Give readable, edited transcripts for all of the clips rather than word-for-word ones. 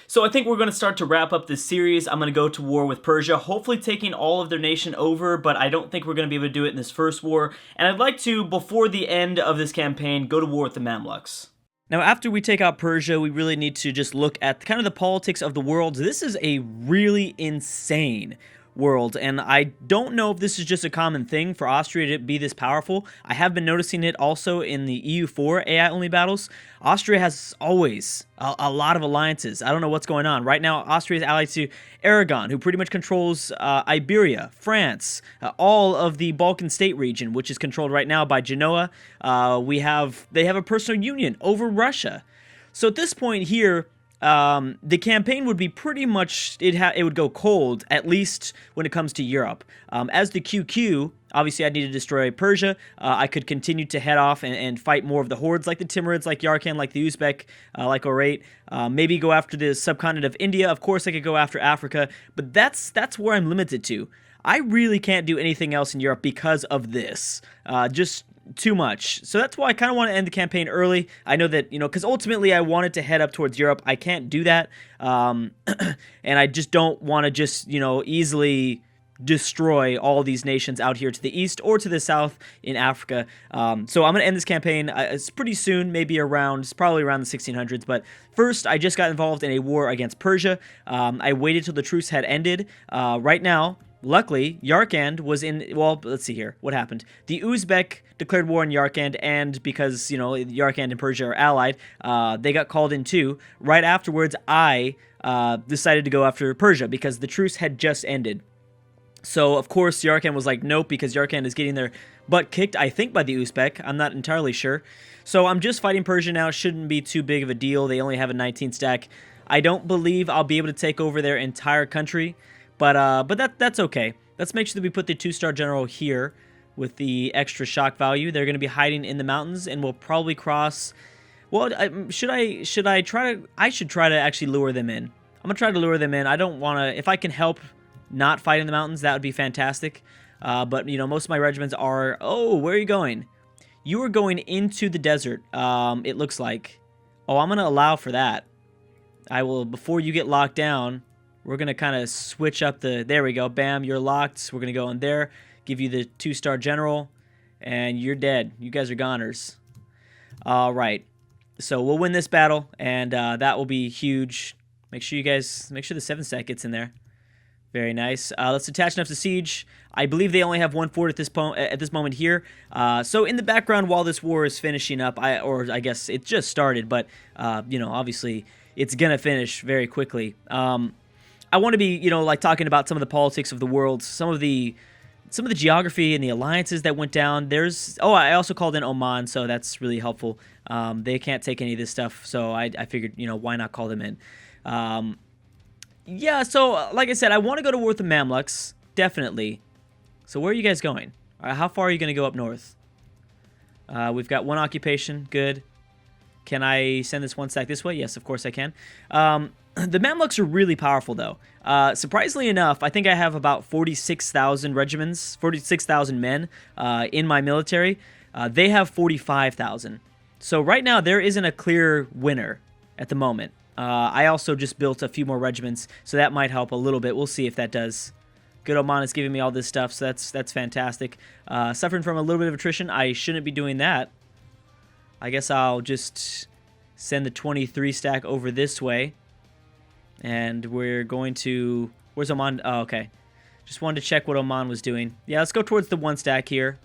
So I think we're going to start to wrap up this series. I'm going to go to war with Persia, hopefully taking all of their nation over, but I don't think we're going to be able to do it in this first war. And I'd like to, before the end of this campaign, go to war with the Mamluks. Now, after we take out Persia, we really need to just look at kind of the politics of the world. This is a really insane world, and I don't know if this is just a common thing for Austria to be this powerful. I have been noticing it also in the EU4 AI-only battles. Austria has always a lot of alliances. I don't know what's going on. Right now, Austria is allied to Aragon, who pretty much controls Iberia, France, all of the Balkan state region, which is controlled right now by Genoa. They have a personal union over Russia. So at this point here, the campaign would be pretty much, it would go cold, at least when it comes to Europe. As the QQ, obviously I need to destroy Persia. I could continue to head off and fight more of the hordes, like the Timurids, like Yarkand, like the Uzbek, like Orait. Maybe go after the subcontinent of India. Of course I could go after Africa, but that's where I'm limited to. I really can't do anything else in Europe because of this. Just too much. So that's why I kind of want to end the campaign early. I know that, because ultimately I wanted to head up towards Europe. I can't do that. And I just don't want to just, easily destroy all these nations out here to the east or to the south in Africa. So I'm going to end this campaign. It's pretty soon, it's probably around the 1600s. But first, I just got involved in a war against Persia. I waited till the truce had ended. Right now, luckily, Yarkand was in, well, let's see here. What happened? The Uzbek declared war on Yarkand, and because, Yarkand and Persia are allied, they got called in too. Right afterwards, I decided to go after Persia because the truce had just ended. So, of course, Yarkand was like, nope, because Yarkand is getting their butt kicked, I think, by the Uzbek. I'm not entirely sure. So I'm just fighting Persia now. Shouldn't be too big of a deal. They only have a 19 stack. I don't believe I'll be able to take over their entire country. But that's okay. Let's make sure that we put the 2-star general here with the extra shock value. They're going to be hiding in the mountains, and we'll probably cross. Well, should I try to? I should try to actually lure them in. I'm gonna try to lure them in. I don't want to. If I can help not fight in the mountains, that would be fantastic. But most of my regiments are. Oh, where are you going? You are going into the desert. It looks like. Oh, I'm gonna allow for that. I will before you get locked down. We're going to kind of switch up there we go, bam, you're locked. We're going to go in there, give you the 2-star general, and you're dead. You guys are goners. All right, so we'll win this battle, and that will be huge. Make sure the 7-stack gets in there. Very nice. Let's attach enough to siege. I believe they only have one fort at this moment here. So in the background, while this war is finishing up, I guess it just started, but obviously it's going to finish very quickly. I want to be, like talking about some of the politics of the world, some of the geography and the alliances that went down. I also called in Oman, so that's really helpful. They can't take any of this stuff, so I figured, why not call them in? Yeah, so like I said, I want to go to war with the Mamluks, definitely. So where are you guys going? How far are you going to go up north? We've got one occupation, good. Can I send this 1 stack this way? Yes, of course I can. The Mamluks are really powerful, though. Surprisingly enough, I think I have about 46,000 regiments, 46,000 men in my military. They have 45,000. So right now, there isn't a clear winner at the moment. I also just built a few more regiments, so that might help a little bit. We'll see if that does. Good Oman is giving me all this stuff, so that's fantastic. Suffering from a little bit of attrition. I shouldn't be doing that. I guess I'll just send the 23 stack over this way. And we're going to... Where's Oman? Oh, okay. Just wanted to check what Oman was doing. Yeah, let's go towards the 1 stack here.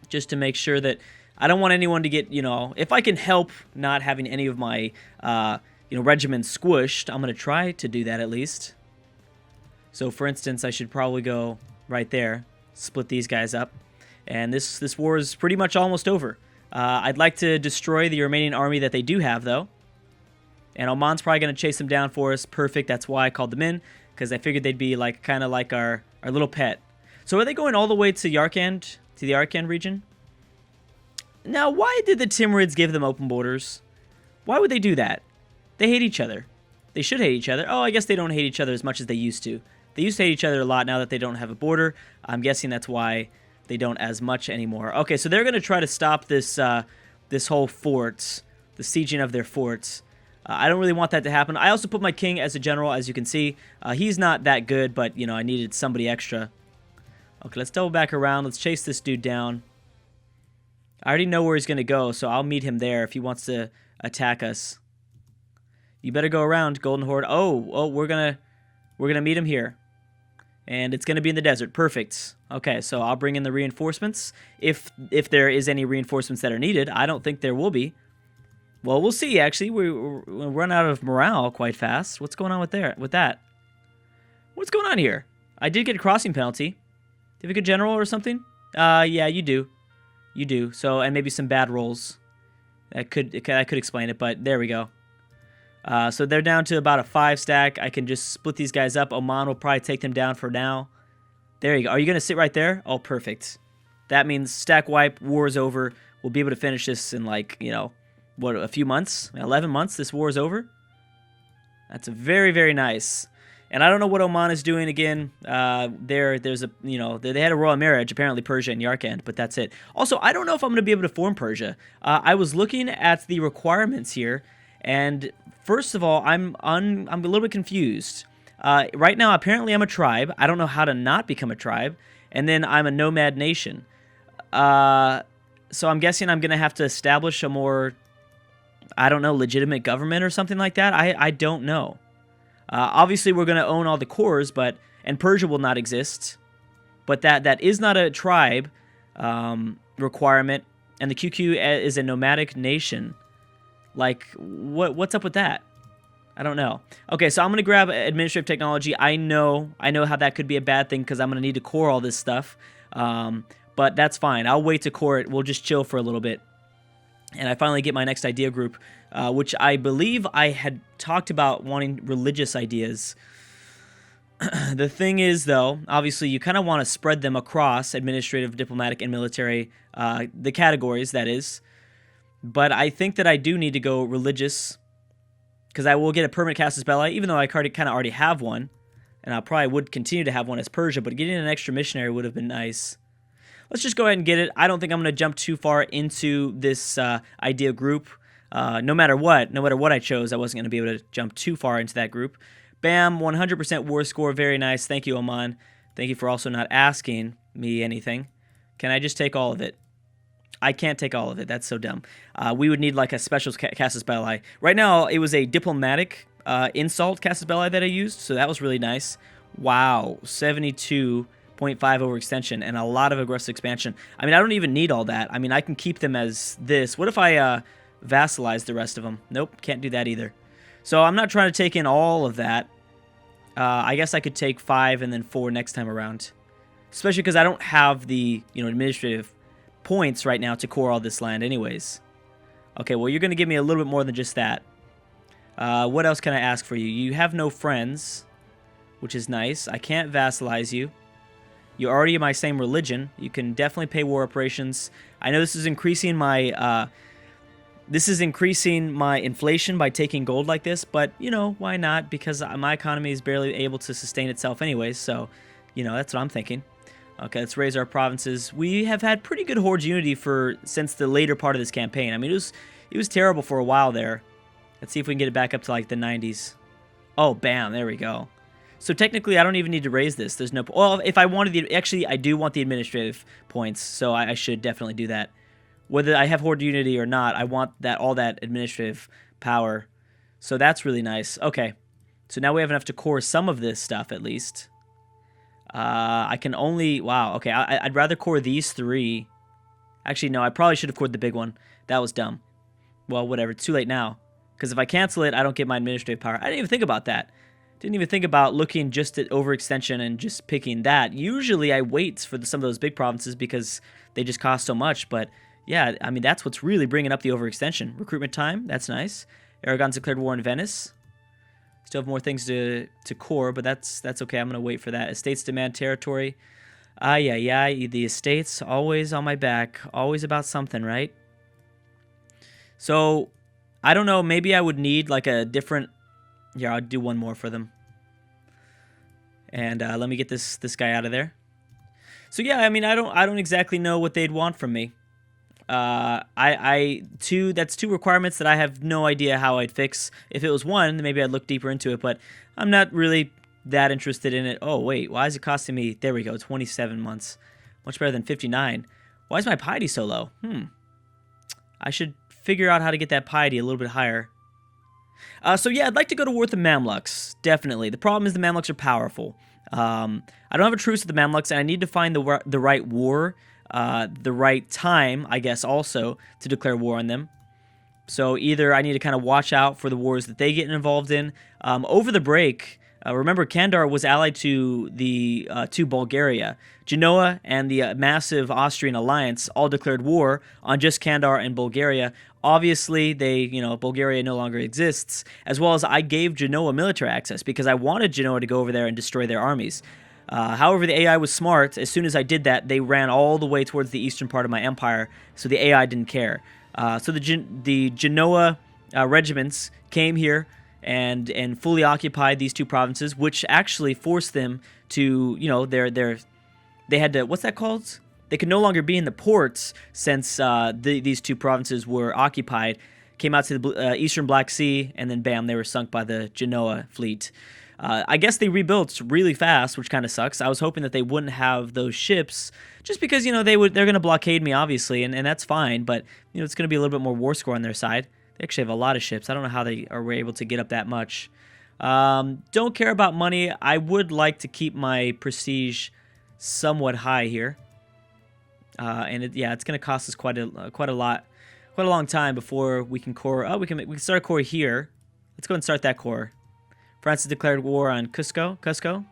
Just to make sure that... I don't want anyone to get, If I can help not having any of my, regiments squished, I'm going to try to do that at least. So, for instance, I should probably go right there. Split these guys up. And this war is pretty much almost over. I'd like to destroy the remaining army that they do have, though. And Oman's probably going to chase them down for us. Perfect. That's why I called them in. Because I figured they'd be kind of like our little pet. So are they going all the way to Yarkand? To the Yarkand region? Now, why did the Timurids give them open borders? Why would they do that? They hate each other. They should hate each other. Oh, I guess they don't hate each other as much as they used to. They used to hate each other a lot now that they don't have a border. I'm guessing that's why they don't as much anymore. Okay, so they're going to try to stop this whole fort, the sieging of their forts. I don't really want that to happen. I also put my king as a general, as you can see. He's not that good, but, you know, I needed somebody extra. Okay, let's double back around. Let's chase this dude down. I already know where he's going to go, so I'll meet him there if he wants to attack us. You better go around, Golden Horde. Oh, we're gonna meet him here. And it's gonna be in the desert. Perfect. Okay, so I'll bring in the reinforcements. If there is any reinforcements that are needed. I don't think there will be. Well, we'll see, actually. We'll run out of morale quite fast. What's going on with that? What's going on here? I did get a crossing penalty. Do you have a good general or something? Yeah, you do. You do. So, and maybe some bad rolls. I could explain it, but there we go. So they're down to about a 5 stack. I can just split these guys up. Oman will probably take them down for now. There you go. Are you going to sit right there? Oh, perfect. That means stack wipe, war is over. We'll be able to finish this in, like, you know, what, a few months? 11 months, this war is over? That's very, very nice. And I don't know what Oman is doing again. There's a, you know, they had a royal marriage, apparently Persia and Yarkand, but that's it. Also, I don't know if I'm going to be able to form Persia. I was looking at the requirements here, and first of all, I'm a little bit confused. Right now, apparently I'm a tribe. I don't know how to not become a tribe. And then I'm a nomad nation. So I'm guessing I'm going to have to establish a more, I don't know, legitimate government or something like that. I don't know. Obviously, we're going to own all the cores, and Persia will not exist. But that is not a tribe requirement, and the QQ is a nomadic nation. Like, what's up with that? I don't know. Okay, so I'm going to grab administrative technology. I know how that could be a bad thing because I'm going to need to core all this stuff. But that's fine. I'll wait to core it. We'll just chill for a little bit. And I finally get my next idea group, which I believe I had talked about wanting religious ideas. The thing is, though, obviously you kind of want to spread them across administrative, diplomatic, and military, the categories, that is. But I think that I do need to go religious, because I will get a permanent casus belli, even though I kind of already have one. And I probably would continue to have one as Persia, but getting an extra missionary would have been nice. Let's just go ahead and get it. I don't think I'm going to jump too far into this idea group. No matter what I chose, I wasn't going to be able to jump too far into that group. Bam, 100% war score. Very nice. Thank you, Oman. Thank you for also not asking me anything. Can I just take all of it? I can't take all of it. That's so dumb. We would need like a special casus belli. Right now, it was a diplomatic insult casus belli that I used, so that was really nice. Wow, 72.5 overextension and a lot of aggressive expansion. I mean, I don't even need all that. I mean, I can keep them as this. What if I vassalize the rest of them? Nope, can't do that either. So I'm not trying to take in all of that. I guess I could take 5 and then 4 next time around. Especially because I don't have the, you know, administrative points right now to core all this land anyways. Okay, well, you're going to give me a little bit more than just that. What else can I ask for you? You have no friends, which is nice. I can't vassalize you. You're already in my same religion. You can definitely pay war reparations. I know this is increasing my inflation by taking gold like this, but, you know, why not? Because my economy is barely able to sustain itself anyways, so, you know, that's what I'm thinking. Okay, let's raise our provinces. We have had pretty good horde unity since the later part of this campaign. I mean, it was terrible for a while there. Let's see if we can get it back up to like the 90s. Oh, bam, there we go. So technically, I don't even need to raise this. There's no... Well, if I wanted actually, I do want the administrative points, so I should definitely do that. Whether I have horde unity or not, I want all that administrative power. So that's really nice. Okay, so now we have enough to core some of this stuff, at least. I can only... Wow, okay, I'd rather core these 3. Actually, no, I probably should have cored the big one. That was dumb. Well, whatever, it's too late now. Because if I cancel it, I don't get my administrative power. I didn't even think about that. Didn't even think about looking just at overextension and just picking that. Usually I wait for some of those big provinces because they just cost so much. But yeah, I mean, that's what's really bringing up the overextension. Recruitment time, that's nice. Aragon's declared war in Venice. Still have more things to core, but that's okay. I'm going to wait for that. Estates demand territory. Yeah, the estates, always on my back. Always about something, right? So, I don't know. Maybe I would need like a different... Yeah, I'll do one more for them. And let me get this guy out of there. So yeah, I mean, I don't exactly know what they'd want from me. That's two requirements that I have no idea how I'd fix. If it was one, then maybe I'd look deeper into it, but I'm not really that interested in it. Oh, wait, why is it costing me, there we go, 27 months. Much better than 59. Why is my piety so low? I should figure out how to get that piety a little bit higher. So yeah, I'd like to go to war with the Mamluks, definitely. The problem is the Mamluks are powerful. I don't have a truce with the Mamluks, and I need to find the right war, the right time, I guess, also, to declare war on them. So either I need to kind of watch out for the wars that they get involved in. Over the break, remember, Kandar was allied to Bulgaria. Genoa and the massive Austrian alliance all declared war on just Kandar and Bulgaria. Obviously, Bulgaria no longer exists, as well as I gave Genoa military access because I wanted Genoa to go over there and destroy their armies. However, the AI was smart. As soon as I did that, they ran all the way towards the eastern part of my empire, so the AI didn't care. So the Genoa regiments came here and fully occupied these two provinces, which actually forced them to, they had to, what's that called? They could no longer be in the ports since these two provinces were occupied. Came out to the eastern Black Sea, and then bam, they were sunk by the Genoa fleet. I guess they rebuilt really fast, which kind of sucks. I was hoping that they wouldn't have those ships, just because they're going to blockade me, obviously, and that's fine. But it's going to be a little bit more war score on their side. They actually have a lot of ships. I don't know how they were able to get up that much. Don't care about money. I would like to keep my prestige somewhat high here. It's going to cost us quite a long time before we can core. Oh, we can start a core here. Let's go and start that core. France has declared war on Cusco.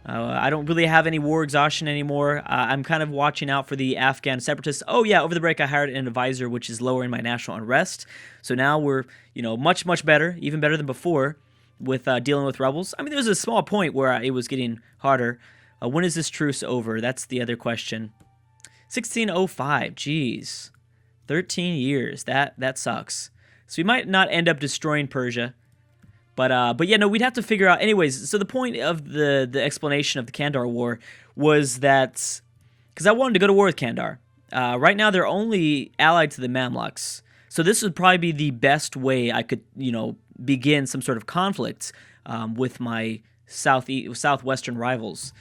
I don't really have any war exhaustion anymore. I'm kind of watching out for the Afghan separatists. Oh yeah, over the break I hired an advisor, which is lowering my national unrest. So now we're, much better, even better than before, with dealing with rebels. I mean, there was a small point where it was getting harder. When is this truce over? That's the other question. 1605, geez. 13 years, that sucks. So we might not end up destroying Persia. But yeah, no, we'd have to figure out. Anyways, so the point of the explanation of the Kandar War was that, because I wanted to go to war with Kandar. Right now, they're only allied to the Mamluks. So this would probably be the best way I could, begin some sort of conflict with my southwestern rivals.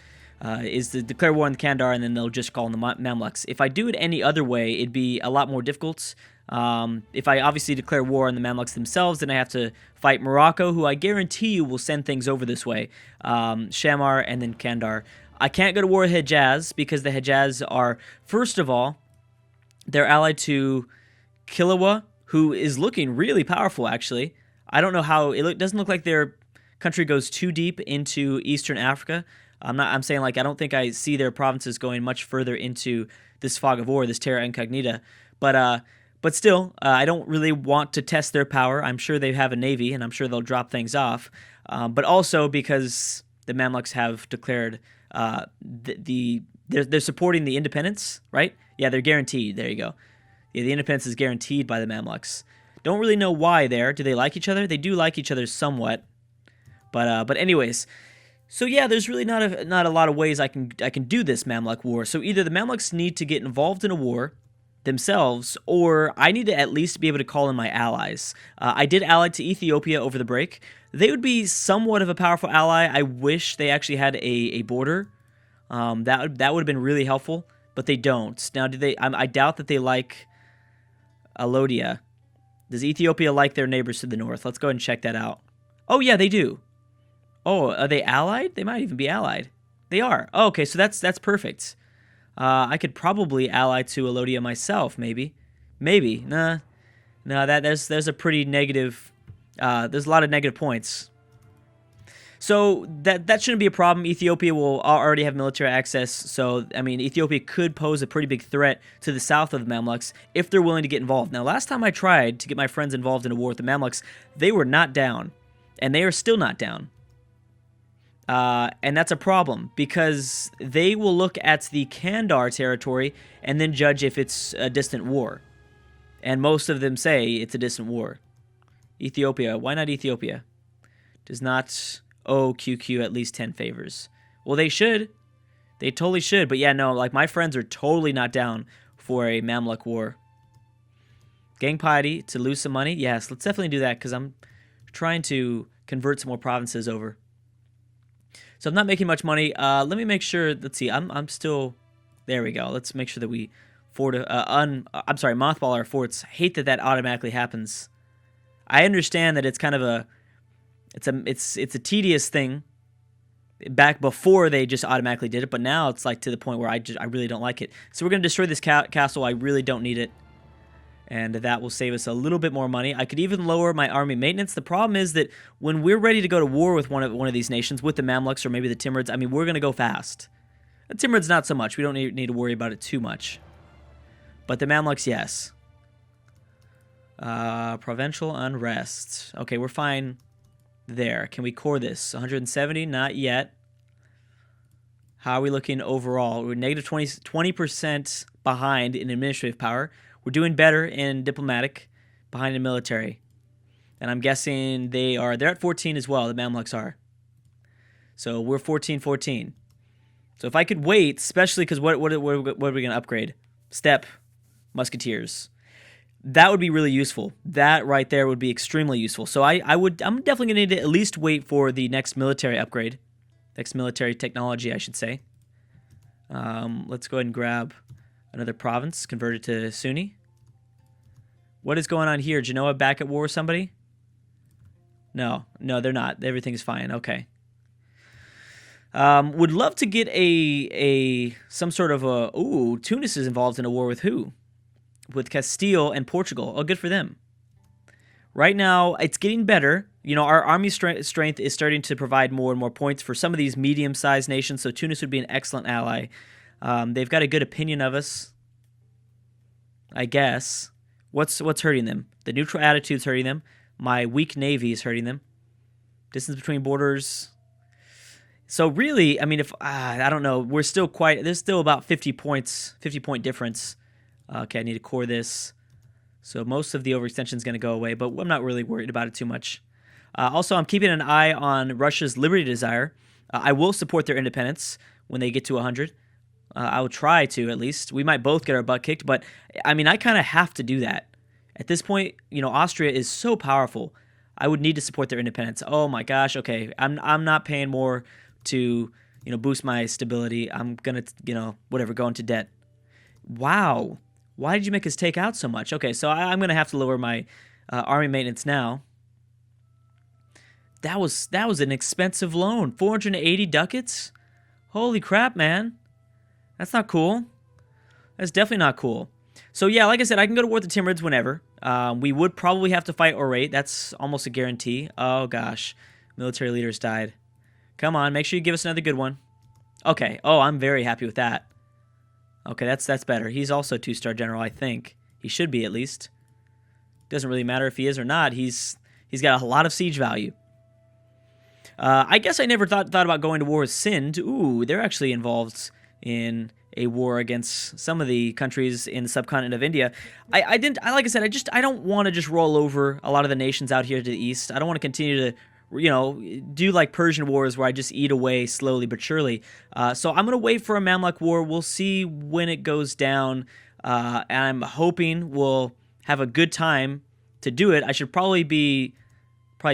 Is to declare war on the Kandar, and then they'll just call on the Mamluks. If I do it any other way, it'd be a lot more difficult. If I obviously declare war on the Mamluks themselves, then I have to fight Morocco, who I guarantee you will send things over this way. Shamar, and then Kandar. I can't go to war with Hejaz, because the Hejaz are, first of all, they're allied to Kilwa, who is looking really powerful, actually. I don't know how, it doesn't look like their country goes too deep into Eastern Africa. I'm saying, I don't think I see their provinces going much further into this fog of war, this terra incognita. But still, I don't really want to test their power. I'm sure they have a navy, and I'm sure they'll drop things off. But also because the Mamluks have declared they're supporting the independence, right? Yeah, they're guaranteed. There you go. Yeah, the independence is guaranteed by the Mamluks. Don't really know why there. Do they like each other? They do like each other somewhat. But anyways. So yeah, there's really not a lot of ways I can do this Mamluk war. So either the Mamluks need to get involved in a war themselves, or I need to at least be able to call in my allies. I did ally to Ethiopia over the break. They would be somewhat of a powerful ally. I wish they actually had a border. That would have been really helpful, but they don't. Now, do they? I doubt that they like Alodia. Does Ethiopia like their neighbors to the north? Let's go ahead and check that out. Oh yeah, they do. Oh, are they allied? They might even be allied. They are. Oh, okay, so that's perfect. I could probably ally to Alodia myself, maybe. Maybe. Nah. No, there's a pretty negative. There's a lot of negative points. So that shouldn't be a problem. Ethiopia will already have military access. So I mean, Ethiopia could pose a pretty big threat to the south of the Mamluks if they're willing to get involved. Now, last time I tried to get my friends involved in a war with the Mamluks, they were not down, and they are still not down. And that's a problem, because they will look at the Kandar territory and then judge if it's a distant war. And most of them say it's a distant war. Ethiopia. Why not Ethiopia? Does not owe QQ at least 10 favors. Well, they should. They totally should. But yeah, no, my friends are totally not down for a Mamluk war. Gang piety to lose some money? Yes, let's definitely do that because I'm trying to convert some more provinces over. So I'm not making much money. Let me make sure. Let's see. I'm still. There we go. Let's make sure that we mothball our forts. I hate that automatically happens. I understand that it's kind of it's a tedious thing. Back before they just automatically did it, but now it's like to the point where I really don't like it. So we're gonna destroy this castle. I really don't need it. And that will save us a little bit more money. I could even lower my army maintenance. The problem is that when we're ready to go to war with one of these nations, with the Mamluks or maybe the Timurids, I mean, we're going to go fast. The Timurids, not so much. We don't need to worry about it too much. But the Mamluks, yes. Provincial unrest. Okay, we're fine there. Can we core this? 170? Not yet. How are we looking overall? We're negative 20% behind in administrative power. We're doing better in diplomatic, behind in military. And I'm guessing they're at 14 as well, the Mamluks are. So we're 14-14. So if I could wait, especially because what are we going to upgrade? Steppe, musketeers. That would be really useful. That right there would be extremely useful. So I'm definitely going to need to at least wait for the next military upgrade. Next military technology, I should say. Let's go ahead and grab another province, converted to Sunni. What is going on here? Genoa back at war with somebody? No, they're not. Everything's fine. Okay. Would love to get some sort of a... Ooh, Tunis is involved in a war with who? With Castile and Portugal. Oh, good for them. Right now, it's getting better. You know, our army strength is starting to provide more and more points for some of these medium-sized nations, so Tunis would be an excellent ally. They've got a good opinion of us, I guess. What's hurting them? The neutral attitude's hurting them. My weak navy is hurting them. Distance between borders. So really, I mean, if I don't know, there's still about 50 points, 50-point difference. Okay, I need to core this. So most of the overextension is going to go away, but I'm not really worried about it too much. Also, I'm keeping an eye on Russia's liberty desire. I will support their independence when they get to 100. I will try to, at least. We might both get our butt kicked, but, I mean, I kind of have to do that. At this point, you know, Austria is so powerful. I would need to support their independence. Oh, my gosh, okay. I'm not paying more to, you know, boost my stability. I'm going to, you know, whatever, go into debt. Wow. Why did you make us take out so much? Okay, so I'm going to have to lower my army maintenance now. That was an expensive loan. 480 ducats? Holy crap, man. That's not cool. That's definitely not cool. So yeah, like I said, I can go to war with the Timurids whenever. We would probably have to fight Orate. That's almost a guarantee. Oh gosh. Military leaders died. Come on, make sure you give us another good one. Okay. Oh, I'm very happy with that. Okay, that's better. He's also a 2-star general, I think. He should be, at least. Doesn't really matter if he is or not. He's got a lot of siege value. I guess I never thought about going to war with Sind. Ooh, they're actually involved in a war against some of the countries in the subcontinent of India. Like I said, I don't want to just roll over a lot of the nations out here to the east. I don't want to continue to, you know, do like Persian wars where I just eat away slowly but surely. So I'm going to wait for a Mamluk war. We'll see when it goes down. And I'm hoping we'll have a good time to do it. I should probably be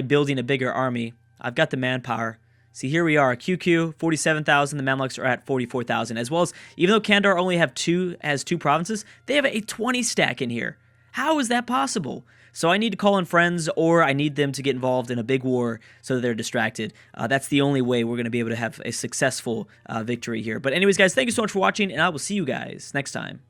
building a bigger army. I've got the manpower. See, here we are. QQ, 47,000. The Mamluks are at 44,000. As well as, even though Kandar only has two provinces, they have a 20 stack in here. How is that possible? So I need to call in friends, or I need them to get involved in a big war so that they're distracted. That's the only way we're going to be able to have a successful victory here. But anyways, guys, thank you so much for watching, and I will see you guys next time.